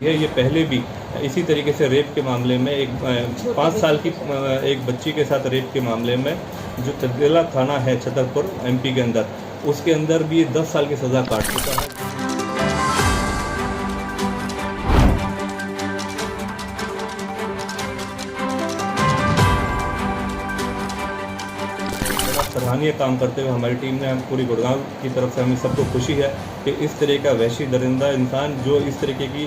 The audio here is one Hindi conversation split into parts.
ये पहले भी इसी तरीके से रेप के मामले में एक 5 साल की एक बच्ची के साथ रेप के मामले में जो चंदेला थाना है छतरपुर एमपी के अंदर, उसके अंदर भी 10 साल की सज़ा काट चुका है। सराहनीय काम करते हुए हमारी टीम ने पूरी गुड़गांव की तरफ से हमें सबको खुशी है कि इस तरह का वहशी दरिंदा इंसान जो इस तरीके की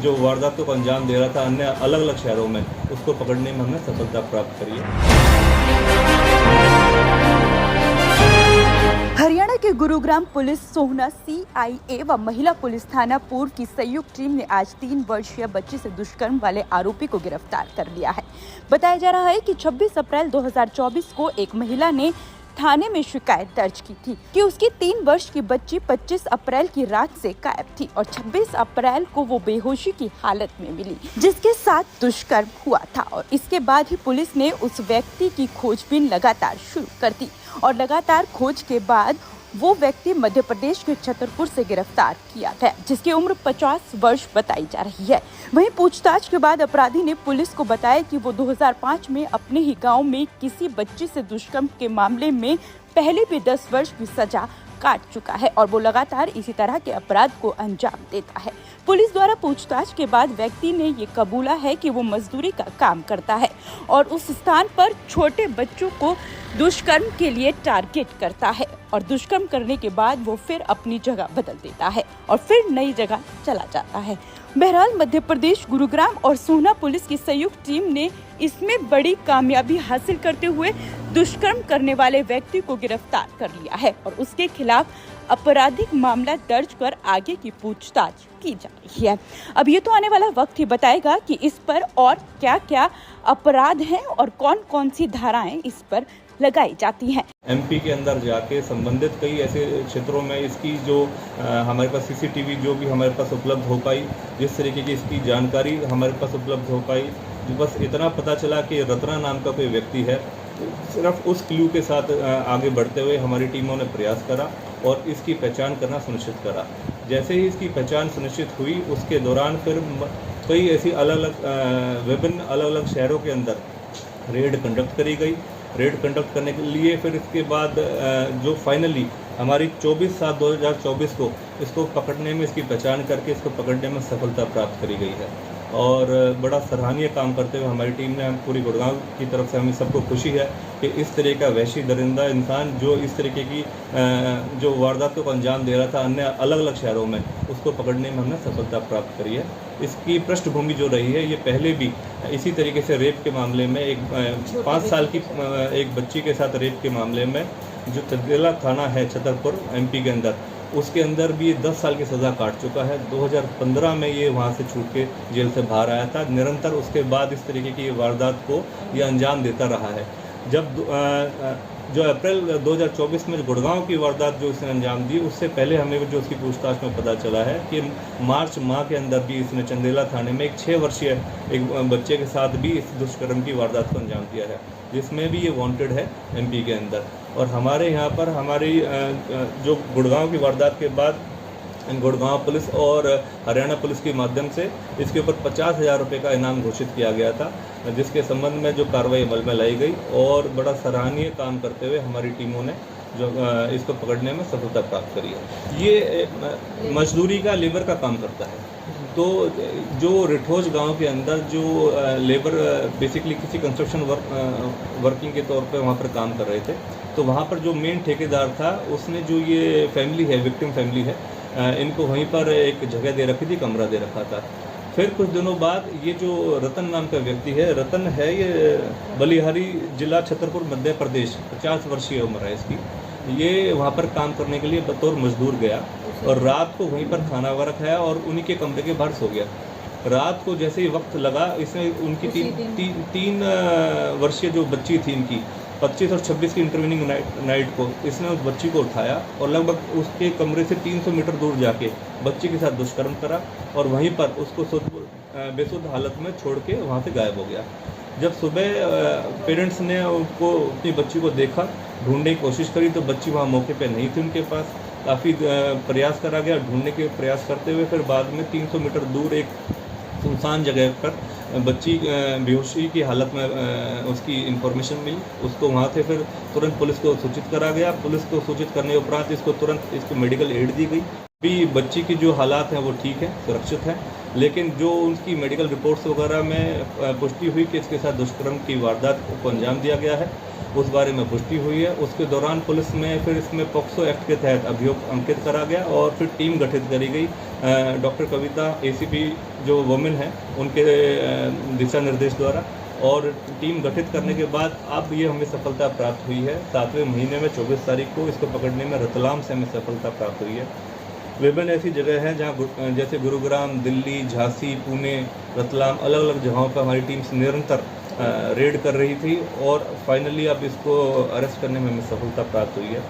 जो वारदातों को अंजाम दे रहा था अन्य अलग अलग शहरों में, उसको पकड़ने में हमने सफलता प्राप्त करी है। हरियाणा के गुरुग्राम पुलिस सोहना सीआईए व महिला पुलिस थाना पूर्व की संयुक्त टीम ने आज 3 वर्षीय बच्ची से दुष्कर्म वाले आरोपी को गिरफ्तार कर लिया है। बताया जा रहा है कि 26 अप्रैल 2024 को एक महिला ने थाने में शिकायत दर्ज की थी कि उसकी 3 वर्ष की बच्ची 25 अप्रैल की रात से गायब थी और 26 अप्रैल को वो बेहोशी की हालत में मिली, जिसके साथ दुष्कर्म हुआ था। और इसके बाद ही पुलिस ने उस व्यक्ति की खोजबीन लगातार शुरू कर दी और लगातार खोज के बाद वो व्यक्ति मध्य प्रदेश के छतरपुर से गिरफ्तार किया गया, जिसकी उम्र 50 वर्ष बताई जा रही है। वहीं पूछताछ के बाद अपराधी ने पुलिस को बताया कि वो 2005 में अपने ही गांव में किसी बच्ची से दुष्कर्म के मामले में पहले भी 10 वर्ष की सजा काट चुका है और वो लगातार इसी तरह के अपराध को अंजाम देता है। पुलिस द्वारा पूछताछ के बाद व्यक्ति ने ये कबूला है कि वो मजदूरी का काम करता है और उस स्थान पर छोटे बच्चों को दुष्कर्म के लिए टारगेट करता है और दुष्कर्म करने के बाद वो फिर अपनी जगह बदल देता है और फिर नई जगह चला जाता है। बहरहाल मध्य प्रदेश गुरुग्राम और सोहना पुलिस की संयुक्त टीम ने इसमें बड़ी कामयाबी हासिल करते हुए दुष्कर्म करने वाले व्यक्ति को गिरफ्तार कर लिया है और उसके खिलाफ आपराधिक मामला दर्ज कर आगे की पूछताछ की जा रही है। अब ये तो आने वाला वक्त ही बताएगा कि इस पर और क्या-क्या अपराध हैं और कौन-कौन सी धाराएं इस पर लगाई जाती हैं। एमपी के अंदर जाके संबंधित कई ऐसे क्षेत्रों में इसकी जो हमारे पास सीसीटीवी जो भी हमारे पास उपलब्ध हो पाई, जिस तरीके की इसकी जानकारी हमारे पास उपलब्ध हो पाई, बस इतना पता चला कि रत्ना नाम का कोई व्यक्ति है। सिर्फ उस क्लू के साथ आगे बढ़ते हुए हमारी टीमों ने प्रयास करा और इसकी पहचान करना सुनिश्चित करा। जैसे ही इसकी पहचान सुनिश्चित हुई, उसके दौरान फिर कई ऐसी विभिन्न अलग अलग शहरों के अंदर रेड कंडक्ट करी गई। रेड कंडक्ट करने के लिए फिर इसके बाद जो फाइनली हमारी 24/7/2024 को इसको पकड़ने में, इसकी पहचान करके इसको पकड़ने में सफलता प्राप्त करी गई है और बड़ा सराहनीय काम करते हुए हमारी टीम ने पूरी गुड़गांव की तरफ से हमें सबको खुशी है कि इस तरह का वहशी दरिंदा इंसान जो इस तरीके की जो वारदातों को अंजाम दे रहा था अन्य अलग अलग शहरों में, उसको पकड़ने में हमने सफलता प्राप्त करी है। इसकी पृष्ठभूमि जो रही है, ये पहले भी इसी तरीके से रेप के मामले में एक 5 साल की एक बच्ची के साथ रेप के मामले में जो चंदेला थाना है छतरपुर एमपी के अंदर, उसके अंदर भी 10 साल की सज़ा काट चुका है। 2015 में ये वहाँ से छूट के जेल से बाहर आया था। निरंतर उसके बाद इस तरीके की वारदात को ये अंजाम देता रहा है। जब जो अप्रैल 2024 में गुड़गांव की वारदात जो इसने अंजाम दी, उससे पहले हमें जो उसकी पूछताछ में पता चला है कि मार्च माह के अंदर भी इसने चंदेला थाने में एक 6 वर्षीय एक बच्चे के साथ भी इस दुष्कर्म की वारदात को अंजाम दिया है, जिसमें भी ये वांटेड है एमपी के अंदर। और हमारे यहाँ पर हमारी जो गुड़गांव की वारदात के बाद गुड़गांव पुलिस और हरियाणा पुलिस के माध्यम से इसके ऊपर 50,000 रुपये का इनाम घोषित किया गया था, जिसके संबंध में जो कार्रवाई अमल में लाई गई और बड़ा सराहनीय काम करते हुए हमारी टीमों ने जो इसको पकड़ने में सफलता प्राप्त करी है। ये मजदूरी का, लेबर का काम करता है। तो जो रिठोज गांव के अंदर जो लेबर बेसिकली किसी कंस्ट्रक्शन वर्किंग के तौर पे वहाँ पर काम कर रहे थे, तो वहाँ पर जो मेन ठेकेदार था उसने जो ये फैमिली है, विक्टिम फैमिली है, इनको वहीं पर एक जगह दे रखी थी, कमरा दे रखा था। फिर कुछ दिनों बाद ये जो रतन नाम का व्यक्ति है, रतन है, ये बलिहारी जिला छतरपुर मध्य प्रदेश, 50 वर्षीय उम्र है इसकी। ये वहाँ पर काम करने के लिए बतौर मजदूर गया और रात को वहीं पर खाना वगैरह खाया और उन्हीं के कमरे के बाहर सो गया। रात को जैसे ही वक्त लगा, इसने उनकी तीन वर्षीय जो बच्ची थी इनकी, 25 और 26 की इंटरविनिंग नाइट को इसने उस बच्ची को उठाया और लगभग उसके कमरे से 300 मीटर दूर जाके बच्ची के साथ दुष्कर्म करा और वहीं पर उसको बेसुध हालत में छोड़ के वहाँ से गायब हो गया। जब सुबह पेरेंट्स ने उनको अपनी बच्ची को देखा, ढूंढने की कोशिश करी तो बच्ची वहाँ मौके पे नहीं थी उनके पास काफ़ी प्रयास करा गया, ढूंढने के प्रयास करते हुए फिर बाद में 300 मीटर दूर एक सुनसान जगह पर बच्ची बेहोशी की हालत में उसकी इंफॉर्मेशन मिली। उसको वहाँ से फिर तुरंत पुलिस को सूचित करा गया। पुलिस को सूचित करने के उपरांत इसको तुरंत इसको मेडिकल एड दी गई। अभी बच्ची की जो हालात हैं वो ठीक है, सुरक्षित है, लेकिन जो उनकी मेडिकल रिपोर्ट्स वगैरह में पुष्टि हुई कि इसके साथ दुष्कर्म की वारदात को अंजाम दिया गया है, उस बारे में पुष्टि हुई है। उसके दौरान पुलिस में फिर इसमें पॉक्सो एक्ट के तहत अभियोग अंकित करा गया और फिर टीम गठित करी गई। डॉक्टर कविता एसीपी जो वुमेन है उनके दिशा निर्देश द्वारा, और टीम गठित करने के बाद अब ये हमें सफलता प्राप्त हुई है। 7वें महीने में 24 तारीख को इसको पकड़ने में रतलाम से हमें सफलता प्राप्त हुई है। विभिन्न ऐसी जगह हैं जहाँ जैसे गुरुग्राम, दिल्ली, झांसी, पुणे, रतलाम, अलग अलग जगहों पर हमारी टीम निरंतर रेड कर रही थी और फाइनली अब इसको अरेस्ट करने में हमें सफलता प्राप्त हुई है।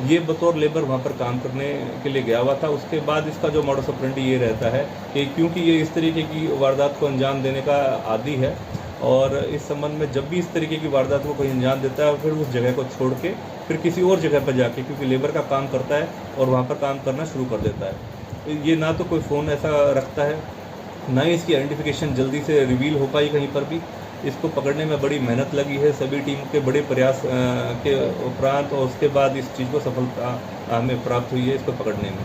ये बतौर लेबर वहाँ पर काम करने के लिए गया हुआ था। उसके बाद इसका जो मॉडस ऑपरेंडी ये रहता है कि क्योंकि ये इस तरीके की वारदात को अंजाम देने का आदी है और इस संबंध में जब भी इस तरीके की वारदात को कोई अंजाम देता है फिर उस जगह को छोड़ के फिर किसी और जगह पर जाके, क्योंकि लेबर का काम करता है और वहाँ पर काम करना शुरू कर देता है। ये ना तो कोई फ़ोन ऐसा रखता है, ना ही इसकी आइडेंटिफिकेशन जल्दी से रिवील हो पाई कहीं पर भी। इसको पकड़ने में बड़ी मेहनत लगी है, सभी टीम के बड़े प्रयास के उपरांत, और उसके बाद इस चीज़ को सफलता हमें प्राप्त हुई है इसको पकड़ने में।